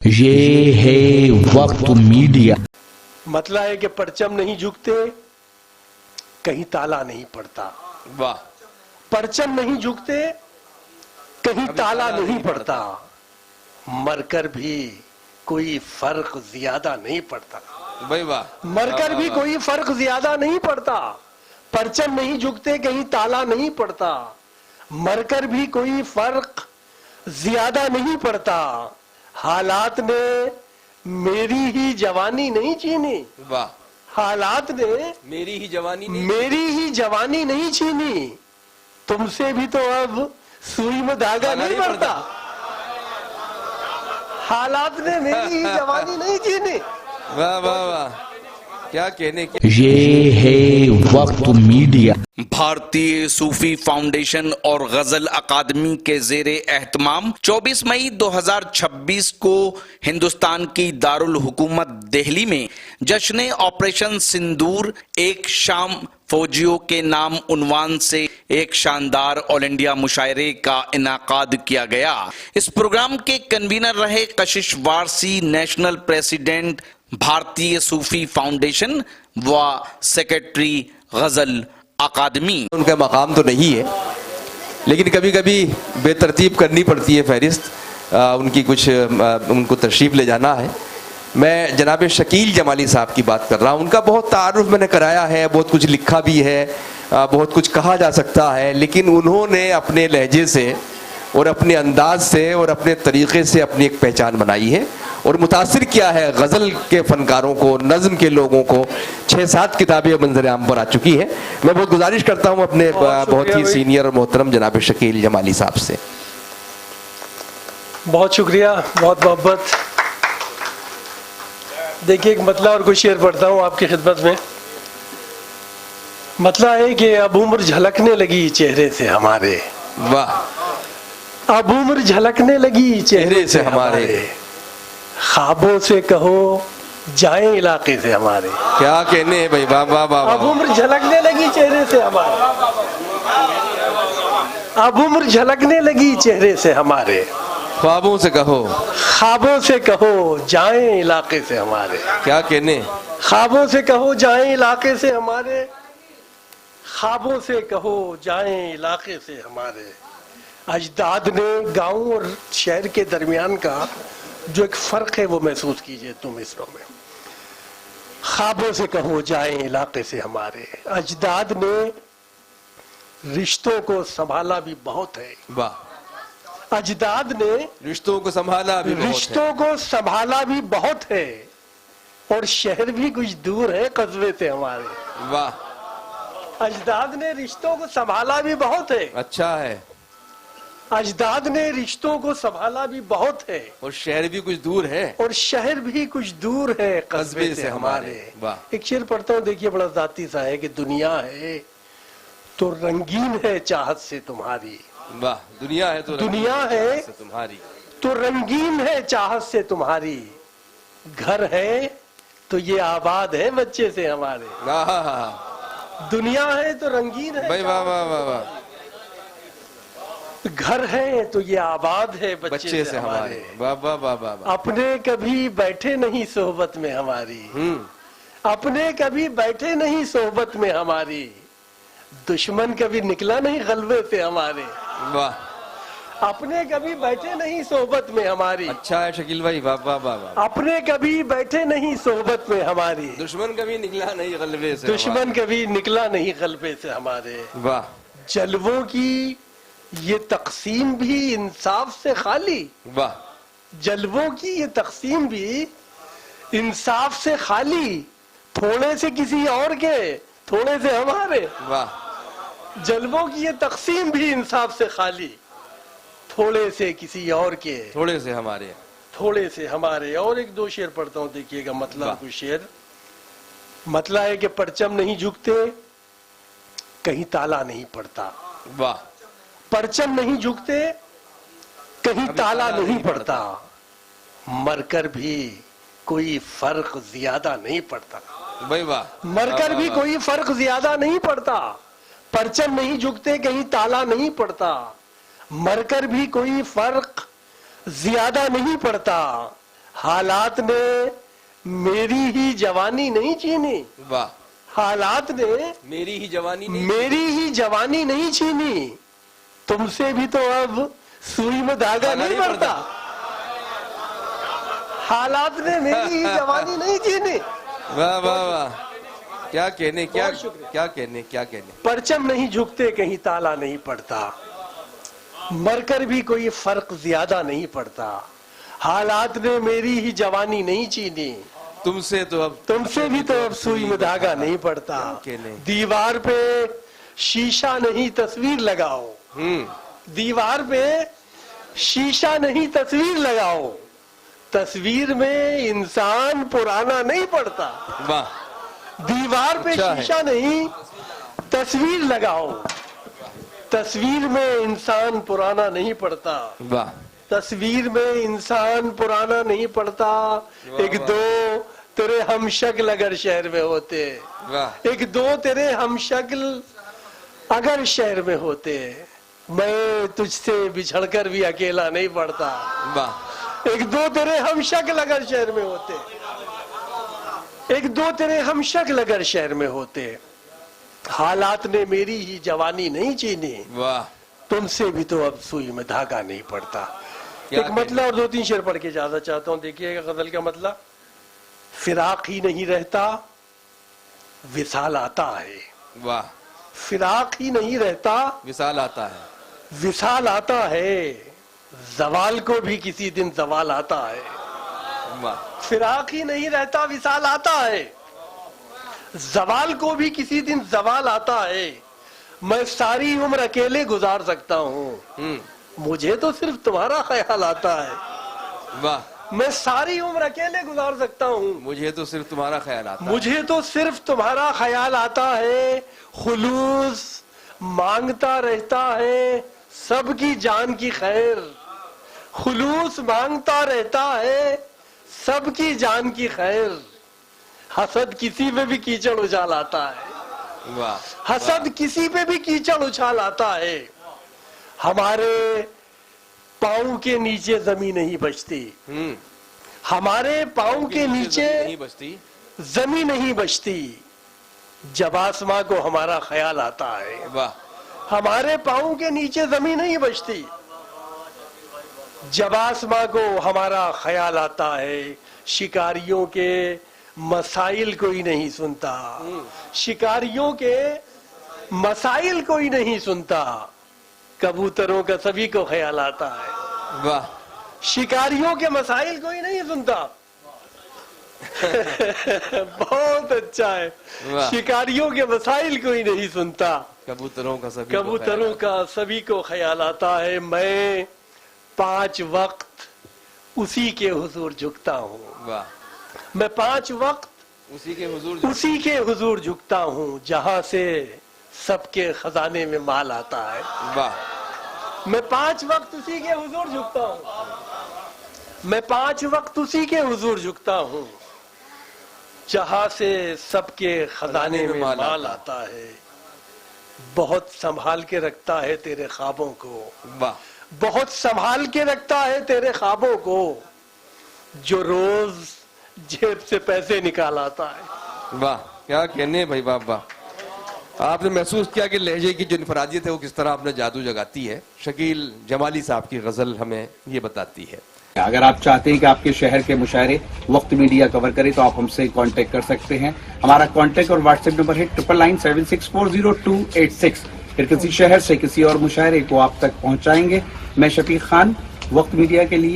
یہ ہے وقت میڈیا۔ مطلب ہے کہ پرچم نہیں جھکتے کہیں تالا نہیں پڑتا، واہ، پرچم نہیں جھکتے کہیں تالا نہیں پڑتا، مر کر بھی کوئی فرق زیادہ نہیں پڑتا، بھائی واہ، مر کر بھی کوئی فرق زیادہ نہیں پڑتا، پرچم نہیں جھکتے کہیں تالا نہیں پڑتا، مر کر بھی کوئی فرق زیادہ نہیں پڑتا، حالات نے میری ہی جوانی نہیں چھینی، واہ، حالات نے میری ہی جوانی نہیں، میری ہی جوانی نہیں چھینی، تم سے بھی تو اب سوئی میں دھاگا نہیں پڑتا، حالات نے میری ہی جوانی نہیں چھینی۔ واہ واہ واہ، کیا کہنے کی۔ یہ ہے وقت میڈیا۔ بھارتی صوفی فاؤنڈیشن اور غزل اکادمی کے زیر اہتمام 24 مئی 2026 کو ہندوستان کی دارالحکومت دہلی میں جشن آپریشن سندور ایک شام فوجیوں کے نام عنوان سے ایک شاندار آل انڈیا مشاعرے کا انعقاد کیا گیا۔ اس پروگرام کے کنوینر رہے کشش وارسی، نیشنل پریزیڈنٹ بھارتی صوفی فاؤنڈیشن و سیکرٹری غزل اکادمی۔ ان کا مقام تو نہیں ہے، لیکن کبھی کبھی بے ترتیب کرنی پڑتی ہے فہرست، ان کی کچھ ان کو تشریف لے جانا ہے۔ میں جناب شکیل جمالی صاحب کی بات کر رہا ہوں۔ ان کا بہت تعارف میں نے کرایا ہے، بہت کچھ لکھا بھی ہے، بہت کچھ کہا جا سکتا ہے، لیکن انہوں نے اپنے لہجے سے اور اپنے انداز سے اور اپنے طریقے سے اپنی ایک پہچان بنائی ہے اور متاثر کیا ہے غزل کے فنکاروں کو، نظم کے لوگوں کو۔ 6-7 کتابیں منظر عام پر آ چکی ہیں۔ میں بہت گزارش کرتا ہوں اپنے بہت ہی سینئر اور محترم جناب شکیل جمالی صاحب سے۔ بہت شکریہ، بہت محبت۔ دیکھیے ایک مطلع اور کچھ شعر پڑھتا ہوں آپ کی خدمت میں۔ مطلع ہے کہ اب عمر جھلکنے لگی چہرے سے ہمارے، واہ، اب عمر جھلکنے لگی چہرے سے ہمارے، خوابوں سے کہو جائیں علاقے سے ہمارے، کیا کہنے ہیں بھائی، واہ واہ واہ اب واہ، عمر جھلکنے لگی چہرے سے ہمارے، اب عمر جھلکنے لگی چہرے سے ہمارے، خوابوں سے کہو، خوابوں سے کہو جائیں علاقے سے ہمارے، کیا کہنے، خوابوں سے کہو جائیں علاقے سے ہمارے، خوابوں سے کہو جائیں علاقے سے ہمارے۔ اجداد نے گاؤں اور شہر کے درمیان کا جو ایک فرق ہے وہ محسوس کیجئے تم مصروں میں۔ خوابوں سے کہو جائیں علاقے سے ہمارے، اجداد نے رشتوں کو سنبھالا بھی بہت ہے، واہ، اجداد نے رشتوں کو سنبھالا بھی بہت ہے، رشتوں کو سنبھالا بھی بہت ہے، اور شہر بھی کچھ دور ہے قصبے سے ہمارے۔ واہ، اجداد نے رشتوں کو سنبھالا بھی بہت ہے، اچھا ہے، اجداد نے رشتوں کو سنبھالا بھی بہت ہے، اور شہر بھی کچھ دور ہے اور شہر بھی کچھ دور ہے قصبے سے ہمارے۔ واہ، ایک شعر پڑھتا ہوں، دیکھیے بڑا ذاتی سا ہے کہ دنیا ہے تو رنگین ہے چاہت سے تمہاری، واہ، دنیا ہے تو دنیا ہے سے تمہاری، تو رنگین ہے چاہت سے تمہاری، گھر ہے تو یہ آباد ہے بچے سے ہمارے، آہا، دنیا ہے تو رنگین ہے بھائی واہ واہ واہ واہ، گھر ہے تو یہ آباد ہے بچے سے ہمارے، واہ واہ واہ واہ واہ، اپنے کبھی بیٹھے نہیں صحبت میں ہماری، اپنے کبھی بیٹھے نہیں صحبت میں ہماری، دشمن کبھی نکلا نہیں غلبے سے ہمارے، واہ، اپنے کبھی بیٹھے نہیں صحبت میں ہماری، اچھا ہے شکیل بھائی، واہ واہ واہ واہ، اپنے کبھی بیٹھے نہیں صحبت میں ہماری، دشمن کبھی نکلا نہیں غلبے سے، دشمن کبھی نکلا نہیں غلبے سے ہمارے، واہ، جلووں کی یہ تقسیم بھی انصاف سے خالی، واہ، جلووں کی یہ تقسیم بھی انصاف سے خالی، تھوڑے سے کسی اور کے تھوڑے سے ہمارے، واہ، جلووں کی یہ تقسیم بھی انصاف سے خالی، تھوڑے سے کسی اور کے تھوڑے سے ہمارے، تھوڑے سے ہمارے۔ اور ایک دو شعر پڑھتا ہوں، دیکھیے گا مطلب کچھ شعر۔ مطلب ہے کہ پرچم نہیں جھکتے کہیں تالا نہیں پڑتا، واہ، پرچم نہیں جھکتے کہیں تالا نہیں پڑتا، مر کر بھی کوئی فرق زیادہ نہیں پڑتا، بھائی واہ، مر کر بھی کوئی فرق زیادہ نہیں پڑتا، پرچم نہیں جھکتے کہیں تالا نہیں پڑتا، مر کر بھی کوئی فرق زیادہ نہیں پڑتا، حالات نے میری ہی جوانی نہیں چھینی. واہ. حالات نے میری ہی جوانی نہیں. میری ہی جوانی نہیں چھینی. تم سے بھی تو اب سوئی میں دھاگا نہیں پڑتا. حالات نے میری ہی جوانی نہیں چھینی. واہ واہ واہ. کیا کہنے کیا بہت شکریہ. کیا کہنے کیا کہنے. پرچم نہیں جھکتے کہیں تالا نہیں پڑتا. مر کر بھی کوئی فرق زیادہ نہیں پڑتا. حالات نے میری ہی جوانی نہیں چھینی. تم سے تو اب تم سے بھی تو اب سوئی میں دھاگا نہیں پڑتا. دیوار پہ شیشہ نہیں تصویر لگاؤ. دیوار پہ شیشہ نہیں تصویر لگاؤ. تصویر میں انسان پرانا نہیں پڑتا. واہ. دیوار پہ اچھا ہے. شیشہ نہیں تصویر لگاؤ. تصویر میں انسان پرانا نہیں پڑتا. واہ. تصویر میں انسان پرانا نہیں پڑتا. ایک دو تیرے ہم شکل اگر شہر میں ہوتے. واہ. ایک دو تیرے ہم شکل اگر شہر میں ہوتے. میں تجھ سے بچھڑ کر بھی اکیلا نہیں پڑتا. واہ. ایک دو تیرے ہم شکل اگر شہر میں ہوتے. ایک دو تیرے ہم شکل اگر شہر میں ہوتے. حالات نے میری ہی جوانی نہیں چھینی. واہ. تم سے بھی تو اب سوئی میں دھاگا نہیں پڑتا. کیا ایک مطلب اور 2-3 شعر پڑھ کے اجازت چاہتا ہوں. دیکھیے گا غزل کا مطلب. فراق ہی نہیں رہتا وصال آتا ہے. واہ. فراق ہی نہیں رہتا وصال آتا ہے. وصال آتا ہے. زوال کو بھی کسی دن زوال آتا ہے. واہ. فراق ہی نہیں رہتا وصال آتا ہے. زوال کو بھی کسی دن زوال آتا ہے. میں ساری عمر اکیلے گزار سکتا ہوں. مجھے تو صرف تمہارا خیال آتا ہے. واہ. میں ساری عمر اکیلے گزار سکتا ہوں. مجھے تو صرف تمہارا خیال آتا ہے. مجھے تو صرف تمہارا خیال آتا ہے. خلوص مانگتا رہتا ہے سب کی جان کی خیر. خلوص مانگتا رہتا ہے سب کی جان کی خیر. حسد کسی پہ بھی کیچڑ اچھال آتا ہے. واہ. حسد کسی پہ بھی کیچڑ اچھال آتا ہے. ہمارے پاؤں کے نیچے زمین نہیں بچتی. ہمارے پاؤں کے نیچے نہیں بچتی. زمین نہیں بچتی. جب آسماں کو ہمارا خیال آتا ہے. واہ. ہمارے پاؤں کے نیچے زمین نہیں بچتی. جب آسماں کو ہمارا خیال آتا ہے. شکاریوں کے مسائل کوئی نہیں سنتا. شکاریوں کے مسائل کوئی نہیں سنتا. کبوتروں کا سبھی کو خیال آتا ہے. واہ. شکاریوں کے مسائل کوئی نہیں سنتا. بہت اچھا ہے. واہ. شکاریوں کے مسائل کوئی نہیں سنتا. کبوتروں کا سبھی کو کبوتروں کا سبھی کو خیال آتا ہے. میں 5 وقت اسی کے حضور جھکتا ہوں. واہ. میں 5 وقت اسی کے حضور اسی کے حضور جھکتا ہوں جہاں سے سب کے خزانے میں مال آتا ہے. واہ. میں 5 وقت اسی کے حضور جھکتا ہوں. میں 5 وقت اسی کے حضور جھکتا ہوں جہاں سے سب کے خزانے میں مال آتا ہے. بہت سنبھال کے رکھتا ہے تیرے خوابوں کو. واہ. بہت سنبھال کے رکھتا ہے تیرے خوابوں کو جو روز جیب سے پیسے نکال آتا ہے. واہ. کیا کہنے بھائی. واہ واہ. آپ نے محسوس کیا کہ لہجے کی جو انفرادیت ہے وہ کس طرح آپ نے جادو جگاتی ہے. شکیل جمالی صاحب کی غزل ہمیں یہ بتاتی ہے. اگر آپ چاہتے ہیں کہ آپ کے شہر کے مشاعرے وقت میڈیا کور کرے تو آپ ہم سے کانٹیکٹ کر سکتے ہیں. ہمارا کانٹیکٹ اور واٹس ایپ نمبر ہے 9997640286. پھر کسی شہر سے کسی اور مشاعرے کو آپ تک پہنچائیں گے. میں شفیق خان وقت میڈیا کے لیے